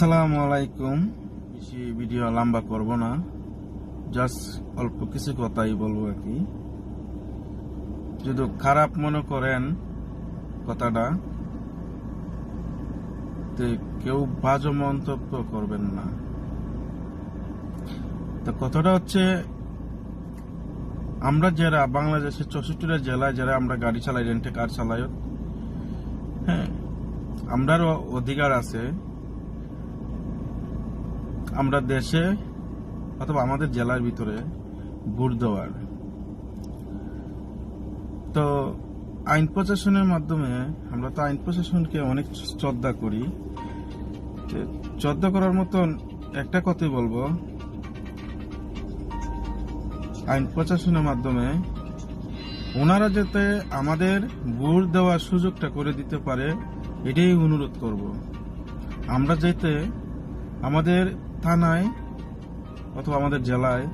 আসসালামু আলাইকুম। বেশি ভিডিও লম্বা করব না, জাস্ট অল্প কিছু কথাই বলবো আর কি। যদি খারাপ মনে করেন কথাটা, তো কেউ বাজে মন্তব্য করবেন না। তো কথাটা হচ্ছে, আমরা যারা বাংলাদেশের 64টা জেলায় যারা আমরা গাড়ি চালাই, রেন্টে কার চালাই, হ্যাঁ, আমরারও অধিকার আছে আমরা দেশে অথবা আমাদের জেলার ভিতরে ভোট দেওয়ার। তো আইন প্রশাসনের মাধ্যমে আমরা তো আইন প্রশাসনকে অনেক শ্রদ্ধা করি। শ্রদ্ধা করার মতন একটা কথাই বলবো, আইন প্রশাসনের মাধ্যমে ওনারা যাতে আমাদের ভোট দেওয়ার সুযোগটা করে দিতে পারে, এটাই অনুরোধ করব। আমরা যাতে আমাদের থানায় অথবা আমাদের জেলায়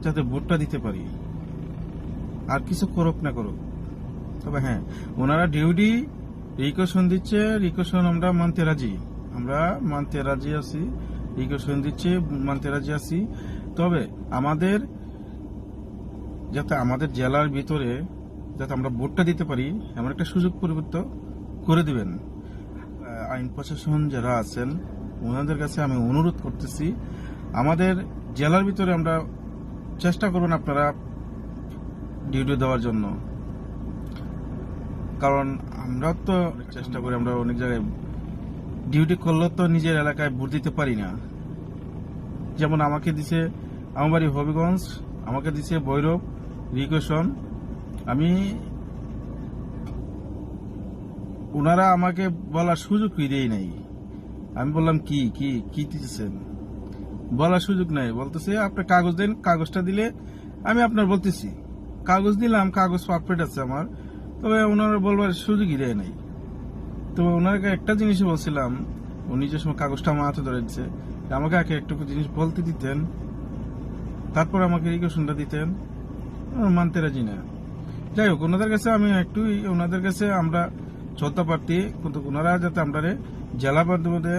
যাতে ভোটটা দিতে পারি, আর কিছু করুক না করুক। তবে হ্যাঁ, ওনারা ডিউটি রিকোয়েশন দিচ্ছে, রিকোয়েশন আমরা মানতে রাজি আছি, রিকোয়েশন দিচ্ছে মানতে রাজি আছি। তবে আমাদের যাতে আমাদের জেলার ভিতরে যাতে আমরা ভোটটা দিতে পারি এমন একটা সুযোগ পরিবর্তন করে দিবেন। আইন প্রশাসন যারা আছেন ওনাদের কাছে আমি অনুরোধ করতেছি, আমাদের জেলার ভিতরে আমরা চেষ্টা করবেন আপনারা ডিউটি দেওয়ার জন্য। কারণ আমরা তো চেষ্টা করি, আমরা অনেক জায়গায় ডিউটি করলেও তো নিজের এলাকায় ভোট দিতে পারি না। যেমন আমাকে দিছে, আমার বাড়ি হবিগঞ্জ, আমাকে দিছে ভৈরব রিকোয়েশন। আমি ওনারা আমাকে বলার সুযোগ ফিরেই নাই। আমি বললাম কি কি কি দিতেছেন, বলার সুযোগ নাই। বলতেছে আপনি কাগজ দেন, কাগজটা দিলে আমি আপনার বলতেছি। কাগজ দিলাম, কাগজ পারফেক্ট আছে আমার, তবে ওনারা বলবার সুযোগই দেয় নাই। তো ওনাকে একটা জিনিস বলছিলাম, উনি যে সময় কাগজটা আমার হাতে ধরে দিচ্ছে, আমাকে আগে একটু জিনিস বলতে দিতেন, তারপর আমাকে রিকোয়েশনটা দিতেন। মানতে রাজি না। যাই হোক, ওনাদের কাছে আমি একটু ওনাদের কাছে আমরা শ্রদ্ধা প্রার্থী, কিন্তু ওনারা যাতে আমরা জেলা মাধ্যমে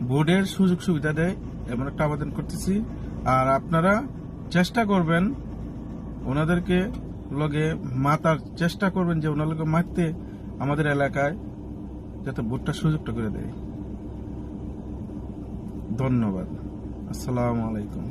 ভোটের সুযোগ সুবিধা দেয় এমন একটা আবেদন করতেছি। আর আপনারা চেষ্টা করবেন ওনাদেরকে লগে মাতার চেষ্টা করবেন, যে ওনাদেরকে মারতে আমাদের এলাকায় যাতে ভোটটার সুযোগটা করে দেয়। ধন্যবাদ। আসসালামু আলাইকুম।